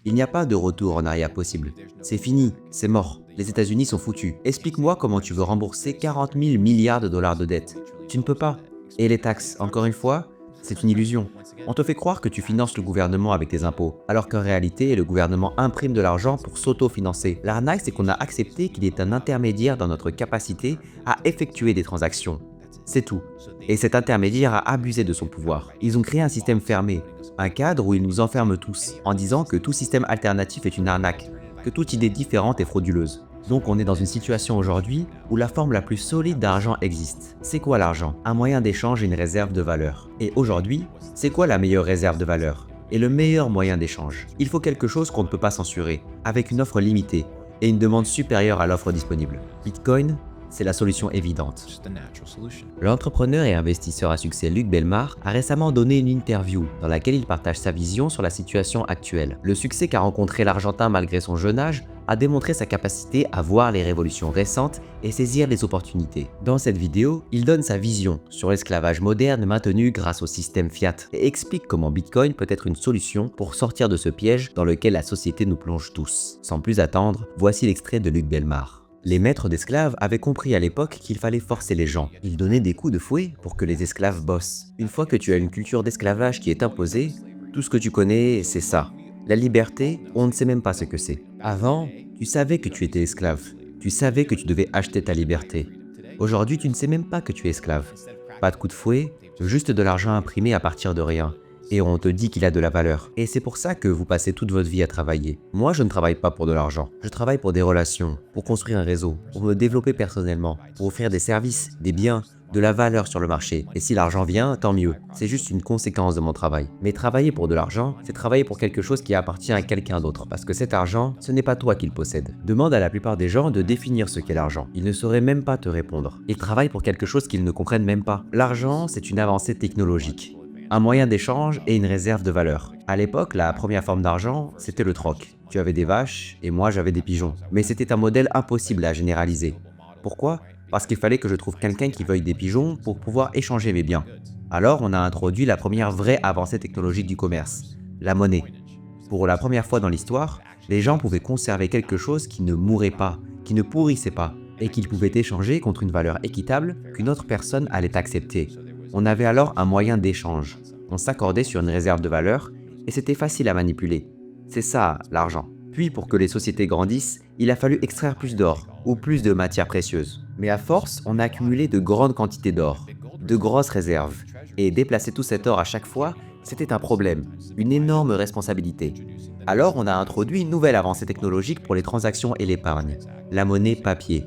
Il n'y a pas de retour en arrière possible. C'est fini, c'est mort. Les États-Unis sont foutus. Explique-moi comment tu veux rembourser 40 000 milliards de dollars de dette. Tu ne peux pas. Et les taxes, encore une fois, c'est une illusion. On te fait croire que tu finances le gouvernement avec tes impôts, alors qu'en réalité, le gouvernement imprime de l'argent pour s'auto-financer. L'arnaque, c'est qu'on a accepté qu'il est un intermédiaire dans notre capacité à effectuer des transactions. C'est tout. Et cet intermédiaire a abusé de son pouvoir. Ils ont créé un système fermé, un cadre où ils nous enferment tous, en disant que tout système alternatif est une arnaque, que toute idée différente est frauduleuse. Donc on est dans une situation aujourd'hui où la forme la plus solide d'argent existe. C'est quoi l'argent? Un moyen d'échange et une réserve de valeur. Et aujourd'hui, c'est quoi la meilleure réserve de valeur? Et le meilleur moyen d'échange? Il faut quelque chose qu'on ne peut pas censurer, avec une offre limitée et une demande supérieure à l'offre disponible. Bitcoin, c'est la solution évidente. L'entrepreneur et investisseur à succès Luc Bellemare a récemment donné une interview dans laquelle il partage sa vision sur la situation actuelle. Le succès qu'a rencontré l'Argentin malgré son jeune âge a démontré sa capacité à voir les révolutions récentes et saisir les opportunités. Dans cette vidéo, il donne sa vision sur l'esclavage moderne maintenu grâce au système fiat et explique comment Bitcoin peut être une solution pour sortir de ce piège dans lequel la société nous plonge tous. Sans plus attendre, voici l'extrait de Luc Bellemare. Les maîtres d'esclaves avaient compris à l'époque qu'il fallait forcer les gens. Ils donnaient des coups de fouet pour que les esclaves bossent. Une fois que tu as une culture d'esclavage qui est imposée, tout ce que tu connais, c'est ça. La liberté, on ne sait même pas ce que c'est. Avant, tu savais que tu étais esclave. Tu savais que tu devais acheter ta liberté. Aujourd'hui, tu ne sais même pas que tu es esclave. Pas de coup de fouet, juste de l'argent imprimé à partir de rien. Et on te dit qu'il a de la valeur. Et c'est pour ça que vous passez toute votre vie à travailler. Moi, je ne travaille pas pour de l'argent. Je travaille pour des relations, pour construire un réseau, pour me développer personnellement, pour offrir des services, des biens, de la valeur sur le marché. Et si l'argent vient, tant mieux. C'est juste une conséquence de mon travail. Mais travailler pour de l'argent, c'est travailler pour quelque chose qui appartient à quelqu'un d'autre. Parce que cet argent, ce n'est pas toi qui le possède. Demande à la plupart des gens de définir ce qu'est l'argent. Ils ne sauraient même pas te répondre. Ils travaillent pour quelque chose qu'ils ne comprennent même pas. L'argent, c'est une avancée technologique. Un moyen d'échange et une réserve de valeur. À l'époque, la première forme d'argent, c'était le troc. Tu avais des vaches et moi j'avais des pigeons. Mais c'était un modèle impossible à généraliser. Pourquoi? Parce qu'il fallait que je trouve quelqu'un qui veuille des pigeons pour pouvoir échanger mes biens. Alors on a introduit la première vraie avancée technologique du commerce, la monnaie. Pour la première fois dans l'histoire, les gens pouvaient conserver quelque chose qui ne mourait pas, qui ne pourrissait pas, et qu'ils pouvaient échanger contre une valeur équitable qu'une autre personne allait accepter. On avait alors un moyen d'échange. On s'accordait sur une réserve de valeur et c'était facile à manipuler. C'est ça, l'argent. Puis pour que les sociétés grandissent, il a fallu extraire plus d'or ou plus de matières précieuses. Mais à force, on a accumulé de grandes quantités d'or, de grosses réserves. Et déplacer tout cet or à chaque fois, c'était un problème, une énorme responsabilité. Alors on a introduit une nouvelle avancée technologique pour les transactions et l'épargne, la monnaie papier.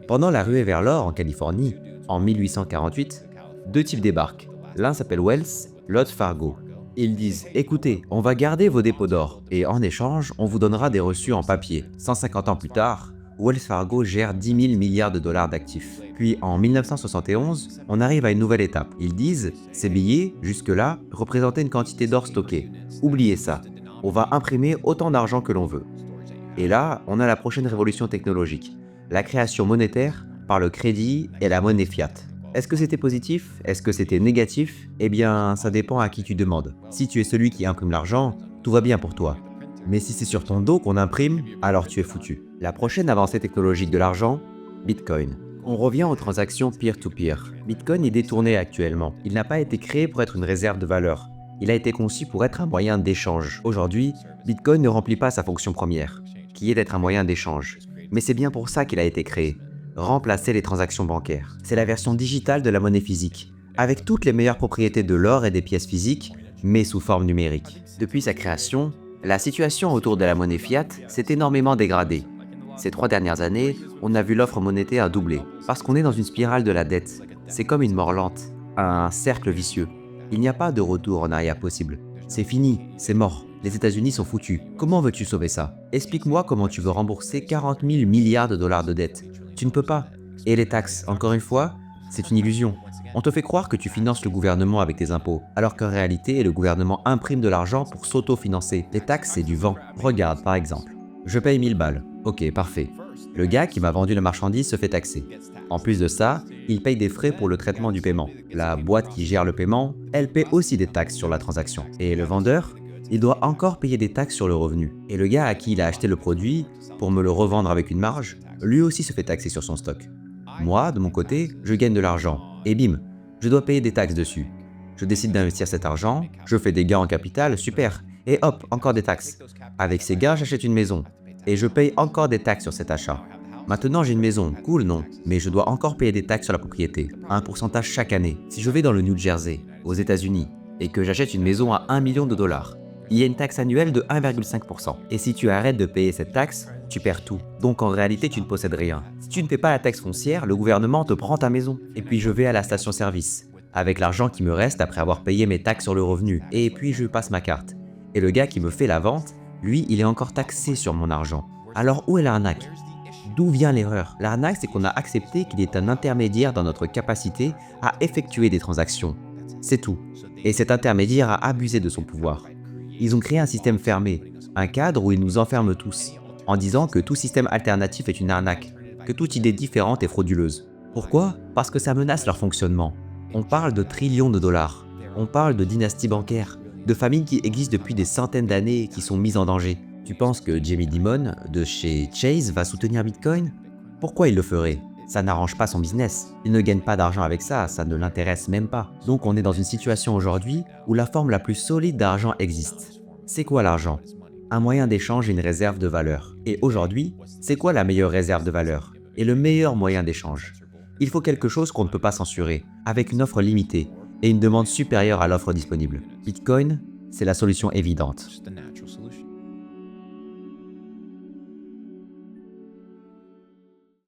Pendant la ruée vers l'or en Californie, en 1848, deux types débarquent. L'un s'appelle Wells, l'autre Fargo. Ils disent « Écoutez, on va garder vos dépôts d'or et en échange, on vous donnera des reçus en papier. » 150 ans plus tard, Wells Fargo gère 10 000 milliards de dollars d'actifs. Puis en 1971, on arrive à une nouvelle étape. Ils disent « Ces billets, jusque-là, représentaient une quantité d'or stocké. Oubliez ça. On va imprimer autant d'argent que l'on veut. » Et là, on a la prochaine révolution technologique. La création monétaire par le crédit et la monnaie fiat. Est-ce que c'était positif? Est-ce que c'était négatif? Eh bien, ça dépend à qui tu demandes. Si tu es celui qui imprime l'argent, tout va bien pour toi. Mais si c'est sur ton dos qu'on imprime, alors tu es foutu. La prochaine avancée technologique de l'argent, Bitcoin. On revient aux transactions peer-to-peer. Bitcoin est détourné actuellement. Il n'a pas été créé pour être une réserve de valeur. Il a été conçu pour être un moyen d'échange. Aujourd'hui, Bitcoin ne remplit pas sa fonction première, qui est d'être un moyen d'échange. Mais c'est bien pour ça qu'il a été créé. Remplacer les transactions bancaires. C'est la version digitale de la monnaie physique, avec toutes les meilleures propriétés de l'or et des pièces physiques, mais sous forme numérique. Depuis sa création, la situation autour de la monnaie fiat s'est énormément dégradée. Ces 3 dernières années, on a vu l'offre monétaire doubler, parce qu'on est dans une spirale de la dette. C'est comme une mort lente, un cercle vicieux. Il n'y a pas de retour en arrière possible. C'est fini, c'est mort. Les États-Unis sont foutus. Comment veux-tu sauver ça? Explique-moi comment tu veux rembourser 40 000 milliards de dollars de dette. Tu ne peux pas. Et les taxes, encore une fois, c'est une illusion. On te fait croire que tu finances le gouvernement avec tes impôts, alors qu'en réalité, le gouvernement imprime de l'argent pour s'auto-financer. Les taxes, c'est du vent. Regarde, par exemple. Je paye 1000 balles. Ok, parfait. Le gars qui m'a vendu la marchandise se fait taxer. En plus de ça, il paye des frais pour le traitement du paiement. La boîte qui gère le paiement, elle paie aussi des taxes sur la transaction. Et le vendeur, il doit encore payer des taxes sur le revenu. Et le gars à qui il a acheté le produit, pour me le revendre avec une marge, lui aussi se fait taxer sur son stock. Moi, de mon côté, je gagne de l'argent, et bim, je dois payer des taxes dessus. Je décide d'investir cet argent, je fais des gains en capital, super, et hop, encore des taxes. Avec ces gains, j'achète une maison, et je paye encore des taxes sur cet achat. Maintenant, j'ai une maison, cool non, mais je dois encore payer des taxes sur la propriété, un pourcentage chaque année. Si je vais dans le New Jersey, aux États-Unis, et que j'achète une maison à 1 million de dollars, il y a une taxe annuelle de 1,5%. Et si tu arrêtes de payer cette taxe, tu perds tout. Donc en réalité, tu ne possèdes rien. Si tu ne paies pas la taxe foncière, le gouvernement te prend ta maison. Et puis je vais à la station-service, avec l'argent qui me reste après avoir payé mes taxes sur le revenu. Et puis je passe ma carte. Et le gars qui me fait la vente, lui, il est encore taxé sur mon argent. Alors où est l'arnaque ? D'où vient l'erreur? L'arnaque, c'est qu'on a accepté qu'il est un intermédiaire dans notre capacité à effectuer des transactions. C'est tout. Et cet intermédiaire a abusé de son pouvoir. Ils ont créé un système fermé, un cadre où ils nous enferment tous, en disant que tout système alternatif est une arnaque, que toute idée différente est frauduleuse. Pourquoi? Parce que ça menace leur fonctionnement. On parle de trillions de dollars. On parle de dynasties bancaires, de familles qui existent depuis des centaines d'années et qui sont mises en danger. Tu penses que Jamie Dimon, de chez Chase, va soutenir Bitcoin? Pourquoi il le ferait? Ça n'arrange pas son business. Il ne gagne pas d'argent avec ça, ça ne l'intéresse même pas. Donc on est dans une situation aujourd'hui où la forme la plus solide d'argent existe. C'est quoi l'argent? Un moyen d'échange et une réserve de valeur. Et aujourd'hui, c'est quoi la meilleure réserve de valeur? Et le meilleur moyen d'échange? Il faut quelque chose qu'on ne peut pas censurer, avec une offre limitée et une demande supérieure à l'offre disponible. Bitcoin, c'est la solution évidente.